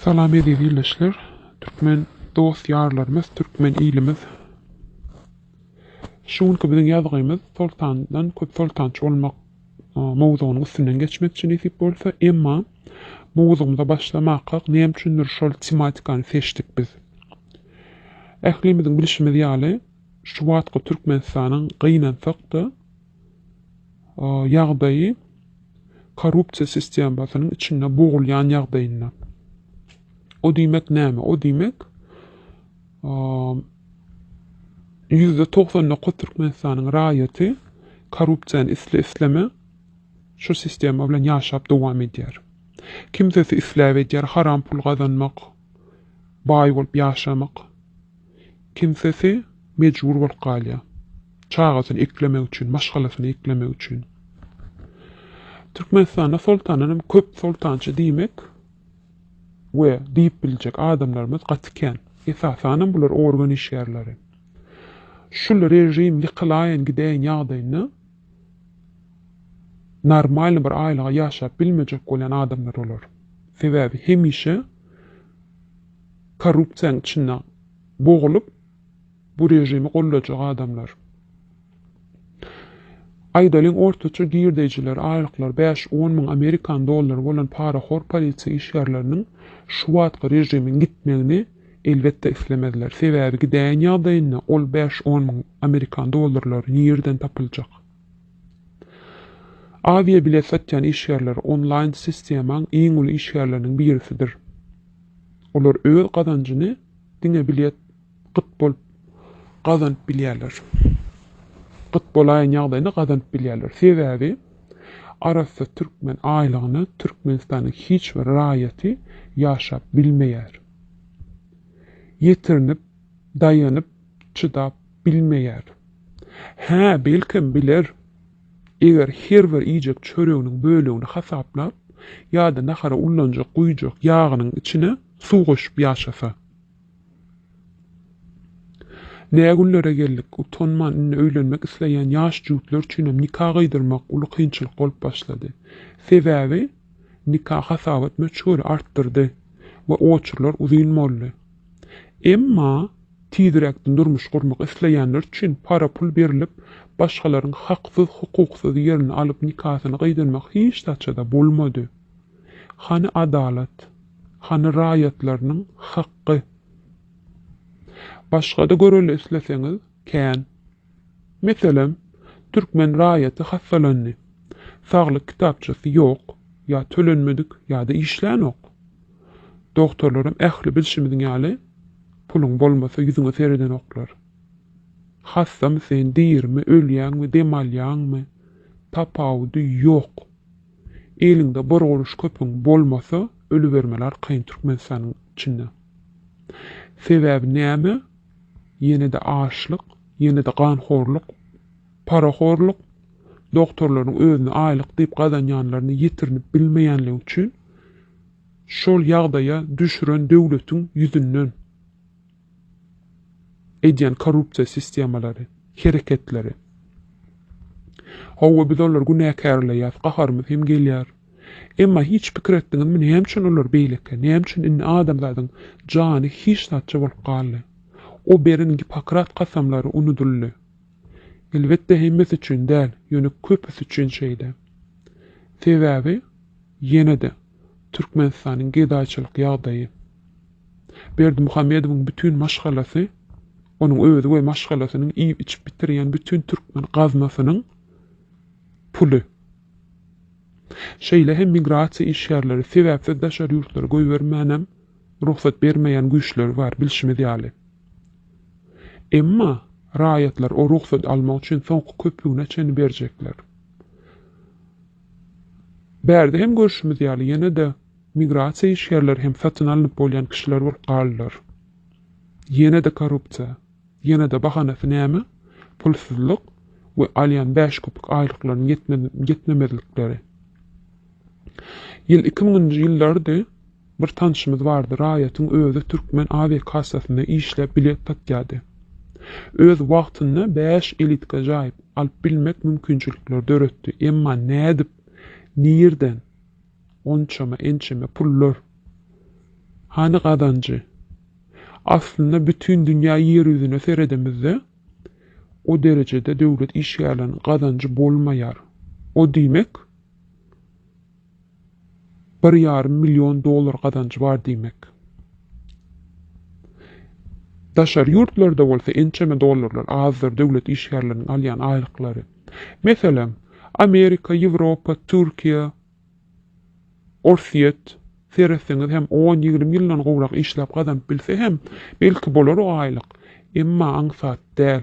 Salam edilişler. Türkmen dost yarlarımız, Türkmen ilimiz. Şuňky biziň ýazgymyz Sultandan köp sultançy bolmak mowzugyny üstünden geçmek üçin isip bolsa, emma mowzugymyza başlamakka näme üçindir şol tematikany seçdik biz. Ählimiziň bilişimiz ýaly şu wagtky Türkmenistanyň gynançakda ýagdaýy korrupsiýa sistemasynyň içinde bogulýan ýagdaýynda. O diýmek näme? O diýmek %90 Türkmenistanyň raýaty korrupsiýany isleme şu sistema bilen ýaşap dowam edýär. Kimsesi isläp edýär, haram pul gazanmak, baý bolup ýaşamak. Kimsesi mejbur bolup galýar. Çağasyny eklemek üçin, başgalasyny eklemek üçin. Türkmenistanda sultanynym köp sultançy diýmek we diýip biljek adamlarymız gatyken. Esasanem bular organ işgärleri. Şol rejim ýykylaýan gidäň ýagdaýyny normal bir aýlyga ýaşap bilmejek bolan adamlar bolar. Sebäbi hemişe korrupsiýanyň içinde bogulup bu rejimi gollajak adamlar. Aýdalyň ortaça girdejler, aýlyklar 5-10 miň Amerikan dollary bolan paraxor polisiýa işgärleriniň şu wagtky rejimiň gitmegini elbetde islemediler. Sebäbi gidäň ýagdaýynda ol 5-10 miň Amerikan dollarlary ýerden tapyljak. Avia bilet satýan işgärler online sistemaň iň uly işgärleriniň birisidir. Olar öz gazanjyny diňe bilet gyt bolup gazanyp bilýärler. Gyt bolaýan ýagdaýynda gazanyp bilýärler. Sebäbi arasy türkmen aýlygyny Türkmenistanyň hiç bir raýaty ýaşap bilmeýär. Ýetirinip, daýanyp, çydap bilmeýär. Belkim biler. Eger her bir iýjek çöreginiň bölegini hasaplap, ýa-da nahara ullanjak guýjak ýagynyň içine suw goşup ýaşasa. Nägüllere geldik, utanman inne öýlenmek isleýän ýaş jüwtler üçin nikah gydyrmak uly kynçylyk bolup başlady. Sebäbi nikah hasap etmek şöyle artdyrdy we oçurlar uzynmaly. Emma tiýdirekden durmuş gurmak isleýänler üçin para pul berilip, başgalaryň haksyz, hukuksyz ýerini alyp nikahyny gydyrmak hiç daçada bolmady. Hany adalet, hany raýatlarynyň hakky. Başgada göreli isleseňiz, kän. Meselem, türkmen raýaty hastalandy. Saglyk kitapçysy ýok, ýa tölenmedik, ýa-da işlän ok. Doktorlarym ähli bilişimiziň ýaly pulun bolmasa ýüzüňe sereden oklar. Hassam sen diýirmi, ölýäňmi, demalýäňmi? Tapawdy ýok. Elinde bir goruş köpüň bolmasa ölübermeler kyn Türkmenistanyň içinde. Sebäbi näme? Ýene-de açlyk, ýene-de ganhorluk, paraxorluk, doktorlaryň özüni aýlyk diýip gazanýanlaryny ýetirinip bilmeýänligi üçin şol ýagdaýa düşüren döwletiň ýüzünden edýän korrupsiýa sistemalary, hereketleri. Hawa biz olar günäkärleýär, gaharmyz hem gelýär. Emma hiç pikir etdiňizmi näme üçin olar beýleke, näme üçin inne adamlaryň jany hiç tatça bolup galdy? O berin Hipokrat kasamlary unuduldy. Elbetde hemmesi üçin däl, ýöne köpüsi üçin şeýde. Sebäbi ýene-de Türkmenistanyň gedaýçylyk ýagdaýy. Berdimuhammedowyň bütün maşgalasy, onuň özü we maşgalasynyň iýip içip bitirýän bütün türkmen gazmasynyň puly. Şeýle hem migrasiýa işgärleri sebäpsiz daşar ýurtlara goýbermänem ruhsat bermeýän güýçler bar, bilişimiz ýaly. Emma raýatlar o ruhsat almak üçin soňky köpügne çeni berjekler. Bärde hem görüşimiz ýaly ýene-de migrasiýa işgärleri hem satyn alynıp bolýan kişiler bolup galdylar. Ýene-de korrupsiýa, ýene-de bahanasy näme? Pulsuzlyk we alýan 5 köpük aýlyklaryň ýetmemezlikleri. Ýyl 2000-nji ýyllarda bir tanşymyz bardy, raýatyň özü türkmen AV kassasyna işläp bilet tatýady. Öz wagtynda 5 elitka jaýyp alyp bilmek mümkinçilikler döretdi. Emma nädip, nirden, onçama, ençeme pullar Hani gazancı? Aslında bütün dünya yeryüzüne seredemizde o derecede devlet iş yerlerinin gazancı bolmayar. O demek $1,5 milyon gazancı var demek. Daşar yurtlarda bolsa ençeme dollarlar azdır devlet iş yerlerinin alyan aylıkları. Mesela Amerika, Avrupa, Türkiye, Orsiyet seresiniz hem 10-20 yıldan gowrak işlep gazanıp bilse hem belki bolar o aylık. Emma aňsat däl.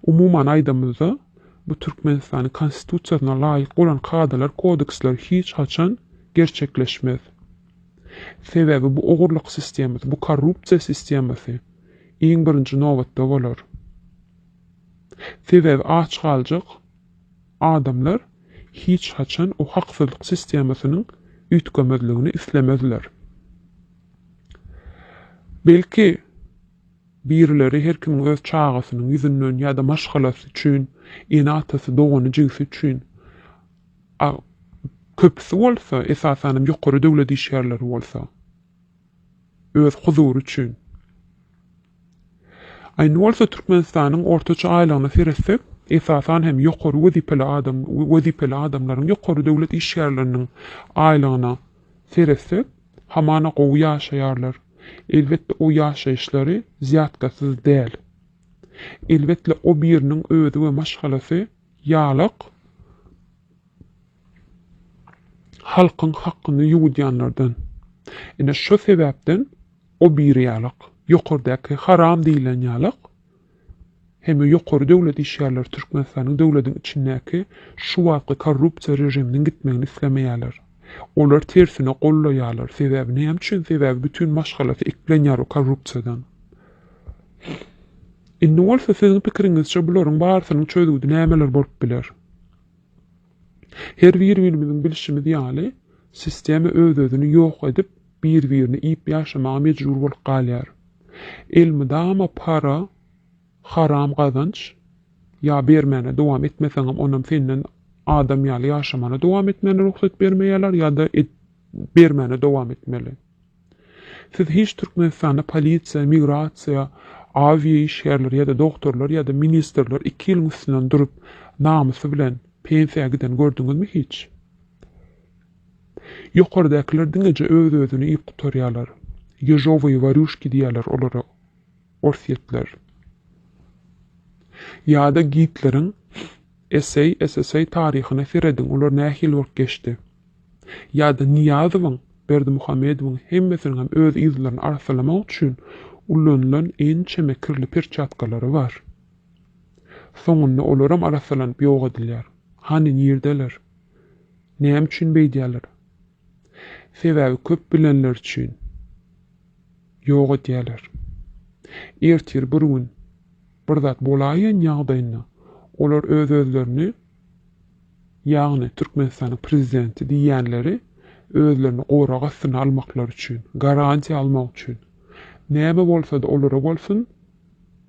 Umuman aýdamyzda bu Türkmenistan'ın konstitusiýasyna laýyk bolan kadalar, kodeksler hiç haçan gerçekleşmez. Sebebi bu ogurluk sistemisi, bu korrupsiya sistemisi iň birinji nowatda bolar. Sebebi aç galjak adamlar hiç haçan o haksızlık sistemisinin ütgemezligini islemezler. Belki birileri her kimin öz çağasının yüzünden ya da maşgalasy üçin, enatasy doğany jigsi üçin köpüsi bolsa, esasanym ýokary döwlet işgärleri bolsa, öz huzur üçin. Aýny bolsa Türkmenistanyň ortaça aýlygyny seretsek, esasan hem ýokary wezipeli adamlaryň ýokary döwlet işgärleriniň aýlygyna seretsek, hamana gowy ýaşaýarlar. Elbetde o ýaşaýyşlary ziyatkasyz däl. Elbetde o biriniň özü we maşgalasy ýalyk halkyň hakkyny ýuwdýanlardan. Ene şu sebäpden o bir ýalyk, ýokardaky haram diýilen ýalyk hem ýokary döwlet işgärleri Türkmenistanyň döwletiň içindäki şu wagtky korrupsiýa rejiminiň gitmegini islemeýärler. Olar tersine gollaýarlar. Sebebi näme üçin? Sebebi bütün maşgalasy eklenýär o korrupsiýadan. Indi bolsa siziň pikiriňizçe bularyň barsynyň çözügide nämeler bolup biler? Her birimiziň bilişimiz ýaly sistemi öz-özüni ýok edip bir-birini iýip ýaşamaga mejbur bolup galýar. Elmi dama para, haram gazanç ya bermene dowam etmeseňem onam senden adam ýaly ýaşamana dowam etmene ruhsat bermeýärler ya da bermene dowam etmeli. Siz hiç Türkmenistanda polisiýa, migrasiýa, aviýa işgärleri ya da doktorlar ya da ministrler 2 ýyl üstünden durup namysy bilen pensiýa giden gördüňizmi hiç? Ýokardakylar diňeje öz-özüni iýip gutarýarlar. Ýeżowy warushki diýerler olara, orsiyetler. Ya da Gitleriň SSA taryhyna serediň, olar nähil wagt geçdi. Ya da Niýazowyň, Berdimuhammedowyň hemmesiniň hem öz izlerini arsalamak üçin ulanılan ençeme kirli perçatkalary bar. Soňunda olaram arsalanyp ýok edilýär. Hani ýerdeler? Näme üçin beýdýärler? Sebebi köp bilenler üçin ýok edýärler. Ertir bir gün bir zat bolaýan ýagdaýynda olar öz-özlerini ýagny Türkmenistanyň prezidenti diýenleri özlerini gorak astyna almaklar üçin, garantiýa almak üçin näme bolsa da olara bolsun,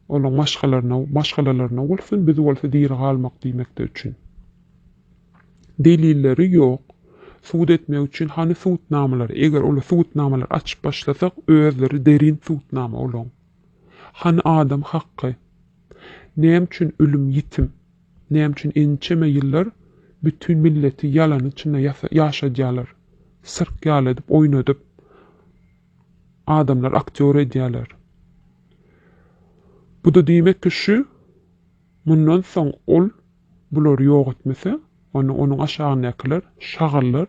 olaň maşgalalaryna bolsun, biz bolsa diýeri galmak diýmekde üçin. Delilleri ýok. Suud etmek üçin hani suutnamalary, eger ola suutnamalary açyp başlasak özleri derin suutnama olaň. Hani adam hakkı, näme üçin ölüm ýitim, näme üçin ençeme ýyllar bütün milleti yalan içinde ýaşadýarlar. Sırk ýal edip, oýun edip, adamlar aktör edýärler. Bu da diýmek ki şu, mundan soň ol bular ýok etmese, onuň aşagynakylar, şagallar,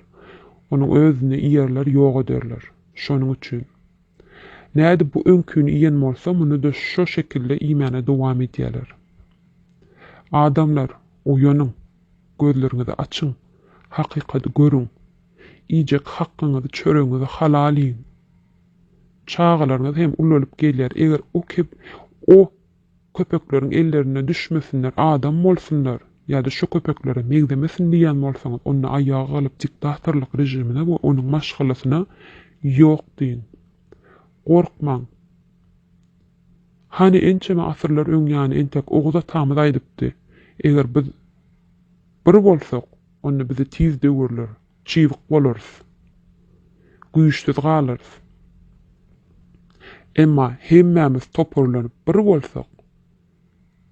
onuň özüne ýerler ýok ederler. Şonuň üçin. Näde bu öňküni iýen bolsa, muny da şo şekilde iýmene dowam edýärler. Adamlar, uýanyň, gözleriňizi açyň, hakykaty görüň, iýjek hakkyňyzy çöreňizi halal iň. Çağalaryňyz hem ulalyp gelýär. Eger o köpekleriň ellerine düşmesinler, adam bolsunlar, ya da şu köpeklere megdemesin diýen bolsaňyz, onu aýaga alyp diktatorlyk rejimine we onuň maşgalasyna ýok diýin. Gorkmaň. Hani ençeme asyrlar öňýany entek oguza tamyz aýdypdy. Eger biz bir bolsak, onu bizi tiz döwürler, çiwik bolarys, güýçsiz galarys. Emma hemmämiz toparlanyp bir bolsak,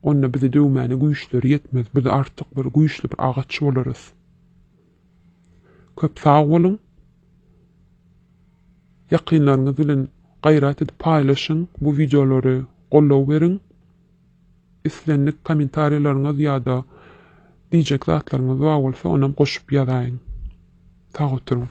onda bizi döwmäne güýçleri ýetmez. Biz artyk bir güýçli bir agaç bolarys. Köp sag bolun. Ýakynlaryňyz bilen gaýrat edip paýlaşyň. Bu videolary gollaw beriň. Islendik kommentariýalaryňyz ýa-da diýjek zatlaryňyz bar bolsa onam goşup ýazaýyn. Sag oturuň.